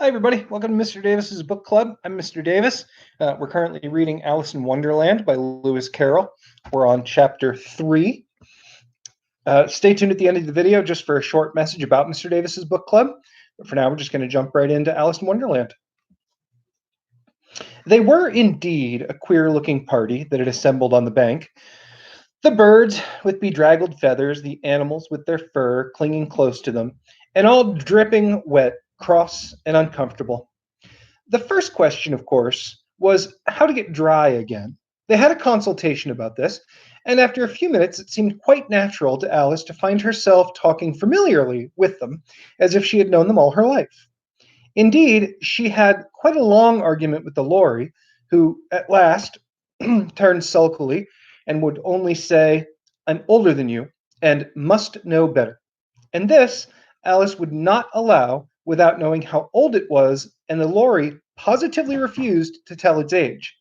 Hi, everybody. Welcome to Mr. Davis's Book Club. I'm Mr. Davis. We're currently reading Alice in Wonderland by Lewis Carroll. We're on chapter 3. Stay tuned at the end of the video just for a short message about Mr. Davis's Book Club. But for now, we're just going to jump right into Alice in Wonderland. They were indeed a queer-looking party that had assembled on the bank. The birds with bedraggled feathers, the animals with their fur clinging close to them, and all dripping wet, cross, and uncomfortable. The first question, of course, was how to get dry again. They had a consultation about this, and after a few minutes, it seemed quite natural to Alice to find herself talking familiarly with them, as if she had known them all her life. Indeed, she had quite a long argument with the Lorry, who at last turned sulkily and would only say, "I'm older than you and must know better." And this Alice would not allow without knowing how old it was, and the Lorry positively refused to tell its age.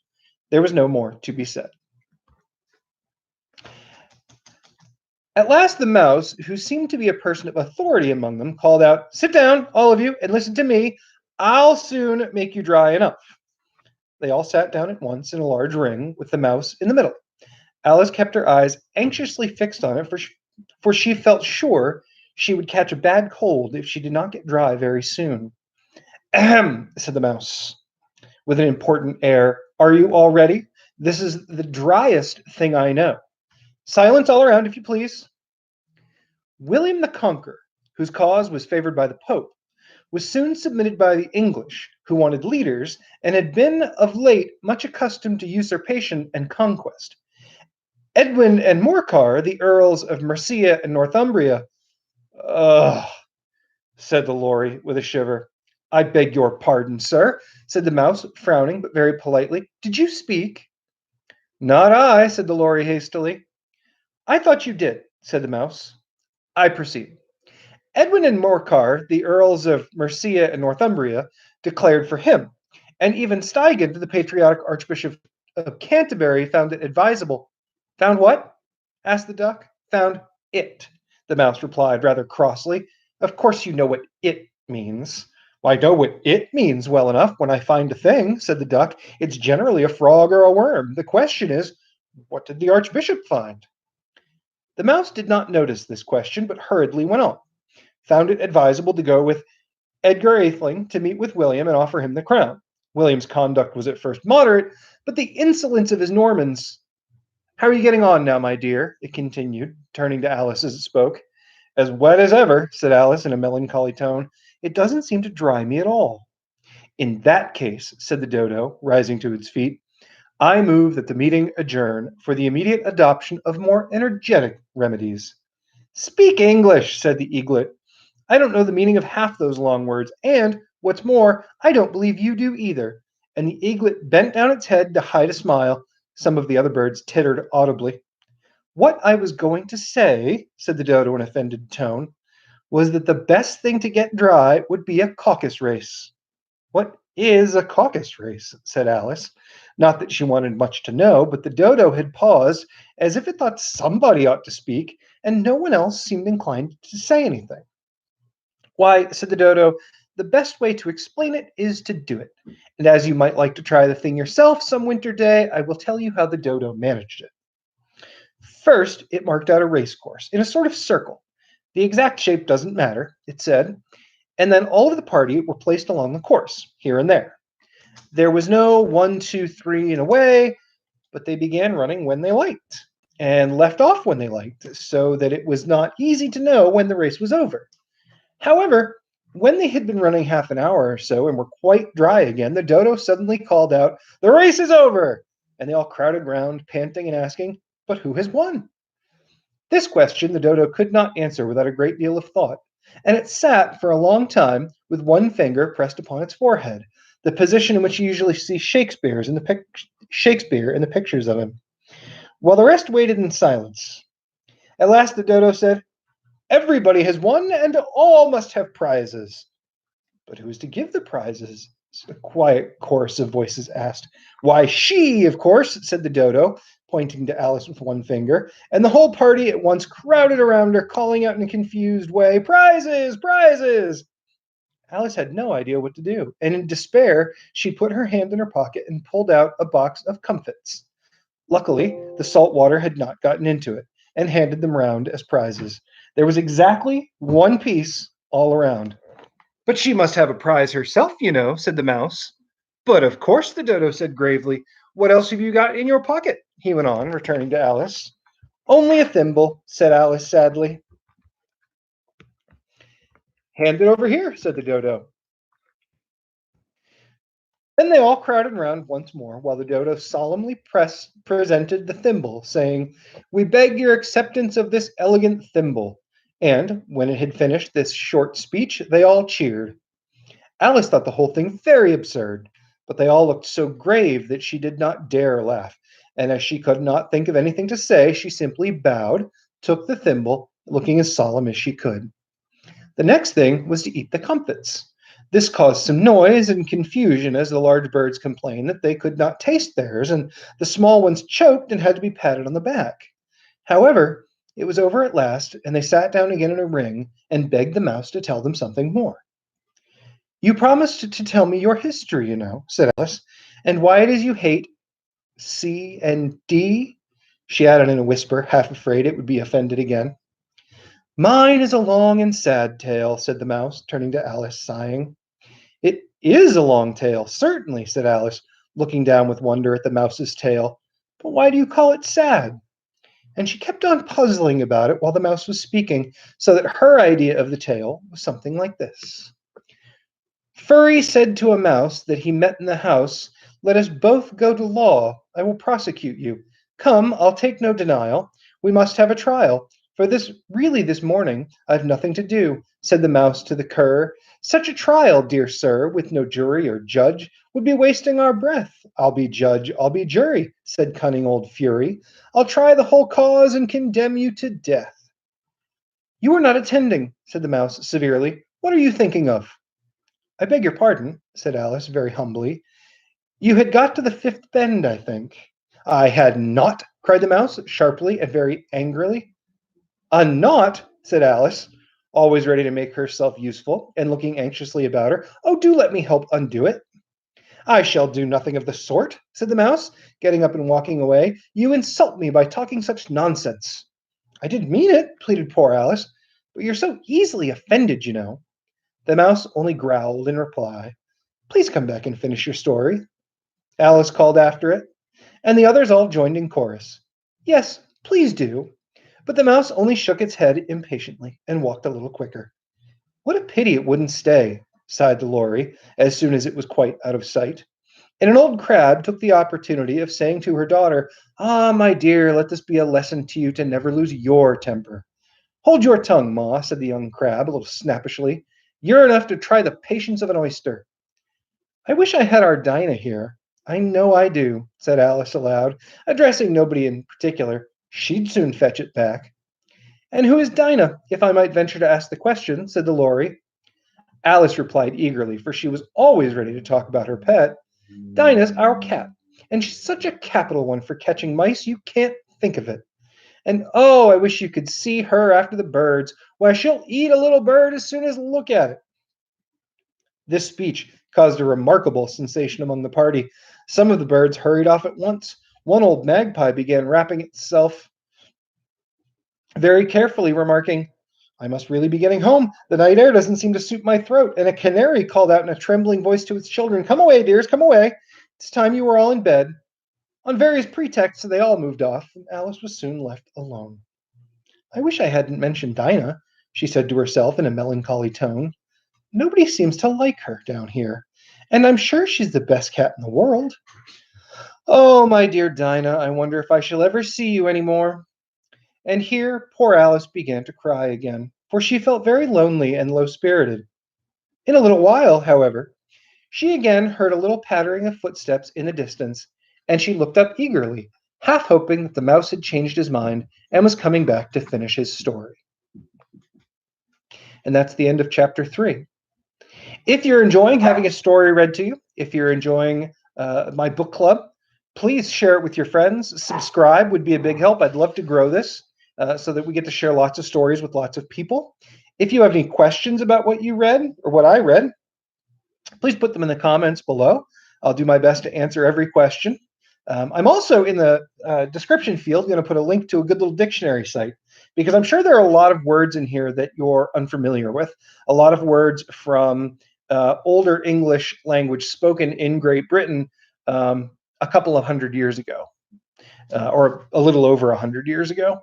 There was no more to be said. At last the mouse, who seemed to be a person of authority among them, called out, "Sit down, all of you, and listen to me. I'll soon make you dry enough." They all sat down at once in a large ring, with the mouse in the middle. Alice kept her eyes anxiously fixed on it, for she felt sure she would catch a bad cold if she did not get dry very soon. "Ahem," said the mouse, with an important air. "Are you all ready? This is the driest thing I know. Silence all around, if you please." William the Conqueror, whose cause was favored by the Pope, was soon submitted by the English, who wanted leaders, and had been of late much accustomed to usurpation and conquest. Edwin and Morcar, the Earls of Mercia and Northumbria. "Ugh," said the Lorry with a shiver. "I beg your pardon, sir," said the mouse, frowning, but very politely. "Did you speak?" "Not I," said the Lorry hastily. "I thought you did," said the mouse. "I proceed. Edwin and Morcar, the Earls of Mercia and Northumbria, declared for him, and even Stigand, the patriotic Archbishop of Canterbury, found it advisable." "Found what?" asked the duck. "Found it," the mouse replied rather crossly. "Of course you know what it means." "I know what it means well enough when I find a thing," said the duck. "It's generally a frog or a worm. The question is, what did the Archbishop find?" The mouse did not notice this question, but hurriedly went on. "Found it advisable to go with Edgar Atheling to meet with William and offer him the crown. William's conduct was at first moderate, but the insolence of his Normans. How are you getting on now, my dear?" it continued, turning to Alice as it spoke. "As wet as ever," said Alice in a melancholy tone. "It doesn't seem to dry me at all." "In that case," said the dodo, rising to its feet, "I move that the meeting adjourn for the immediate adoption of more energetic remedies." "Speak English," said the eaglet. "I don't know the meaning of half those long words, and, what's more, I don't believe you do either." And the eaglet bent down its head to hide a smile. Some of the other birds tittered audibly. "What I was going to say," said the dodo in an offended tone, "was that the best thing to get dry would be a caucus race." "What is a caucus race?" said Alice. Not that she wanted much to know, but the dodo had paused, as if it thought somebody ought to speak, and no one else seemed inclined to say anything. "Why," said the dodo, "the best way to explain it is to do it. And as you might like to try the thing yourself some winter day, I will tell you how the dodo managed it. First, it marked out a race course in a sort of circle. The exact shape doesn't matter, it said, and then all of the party were placed along the course, here and there. There was no 1, 2, 3 and away, but they began running when they liked, and left off when they liked, so that it was not easy to know when the race was over. However, when they had been running half an hour or so and were quite dry again, the dodo suddenly called out, "The race is over!" And they all crowded round, panting and asking, "But who has won?" This question the dodo could not answer without a great deal of thought, and it sat for a long time with one finger pressed upon its forehead, the position in which you usually see Shakespeare in the pictures of him, while the rest waited in silence. At last the dodo said, "Everybody has won, and all must have prizes." "But who is to give the prizes?" a quiet chorus of voices asked. "Why, she, of course," said the dodo, pointing to Alice with one finger, and the whole party at once crowded around her, calling out in a confused way, "Prizes! Prizes!" Alice had no idea what to do, and in despair, she put her hand in her pocket and pulled out a box of comfits. Luckily, the salt water had not gotten into it, and handed them round as prizes. There was exactly one piece all around. But she must have a prize herself, you know, said the mouse. But of course, the dodo said gravely. What else have you got in your pocket? He went on, returning to Alice. Only a thimble, said Alice sadly. Hand it over here, said the dodo. Then they all crowded round once more, while the dodo solemnly presented the thimble, saying, We beg your acceptance of this elegant thimble. And when it had finished this short speech, they all cheered. Alice thought the whole thing very absurd, but they all looked so grave that she did not dare laugh, and as she could not think of anything to say, she simply bowed, took the thimble, looking as solemn as she could. The next thing was to eat the comfits. This caused some noise and confusion as the large birds complained that they could not taste theirs, and the small ones choked and had to be patted on the back. However, it was over at last, and they sat down again in a ring and begged the mouse to tell them something more. You promised to tell me your history, you know, said Alice, and why it is you hate C and D, she added in a whisper, half afraid it would be offended again. Mine is a long and sad tale, said the mouse, turning to Alice, sighing. It is a long tale, certainly, said Alice, looking down with wonder at the mouse's tail. But why do you call it sad? And she kept on puzzling about it while the mouse was speaking, so that her idea of the tale was something like this. Furry said to a mouse that he met in the house, Let us both go to law. I will prosecute you. Come, I'll take no denial. We must have a trial. For this morning, I've nothing to do, said the mouse to the cur. Such a trial, dear sir, with no jury or judge, would be wasting our breath. I'll be judge, I'll be jury, said cunning old Fury. I'll try the whole cause and condemn you to death. You are not attending, said the mouse severely. What are you thinking of? I beg your pardon, said Alice very humbly. You had got to the fifth bend, I think. I had not, cried the mouse, sharply and very angrily. A knot, said Alice, always ready to make herself useful, and looking anxiously about her. Oh, do let me help undo it. I shall do nothing of the sort, said the mouse, getting up and walking away. You insult me by talking such nonsense. I didn't mean it, pleaded poor Alice, but you're so easily offended, you know. The mouse only growled in reply. Please come back and finish your story. Alice called after it, and the others all joined in chorus. Yes, please do. But the mouse only shook its head impatiently and walked a little quicker. What a pity it wouldn't stay, sighed the lory, as soon as it was quite out of sight. And an old crab took the opportunity of saying to her daughter, Ah, my dear, let this be a lesson to you to never lose your temper. Hold your tongue, Ma, said the young crab a little snappishly. You're enough to try the patience of an oyster. I wish I had our Dinah here. I know I do, said Alice aloud, addressing nobody in particular. She'd soon fetch it back. And who is Dinah, if I might venture to ask the question, said the lory. Alice replied eagerly, for she was always ready to talk about her pet. Dinah's our cat, and she's such a capital one for catching mice you can't think of it. And oh, I wish you could see her after the birds. Why, she'll eat a little bird as soon as look at it. This speech caused a remarkable sensation among the party. Some of the birds hurried off at once. One old magpie began wrapping itself very carefully, remarking, I must really be getting home. The night air doesn't seem to suit my throat. And a canary called out in a trembling voice to its children, Come away, dears, come away. It's time you were all in bed. On various pretexts, they all moved off, and Alice was soon left alone. I wish I hadn't mentioned Dinah, she said to herself in a melancholy tone. Nobody seems to like her down here, and I'm sure she's the best cat in the world. Oh, my dear Dinah, I wonder if I shall ever see you any more. And here poor Alice began to cry again, for she felt very lonely and low-spirited. In a little while, however, she again heard a little pattering of footsteps in the distance, and she looked up eagerly, half hoping that the mouse had changed his mind and was coming back to finish his story. And that's the end of chapter 3. If you're enjoying having a story read to you, if you're enjoying my book club, please share it with your friends. Subscribe would be a big help. I'd love to grow this so that we get to share lots of stories with lots of people. If you have any questions about what you read or what I read, please put them in the comments below. I'll do my best to answer every question. I'm also in the description field going to put a link to a good little dictionary site, because I'm sure there are a lot of words in here that you're unfamiliar with, a lot of words from older English language spoken in Great Britain a couple of hundred years ago, or a little over 100 years ago.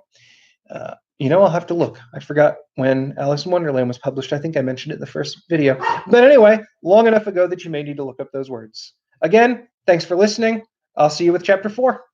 I'll have to look. I forgot when Alice in Wonderland was published. I think I mentioned it in the first video. But anyway, long enough ago that you may need to look up those words. Again, thanks for listening. I'll see you with chapter 4.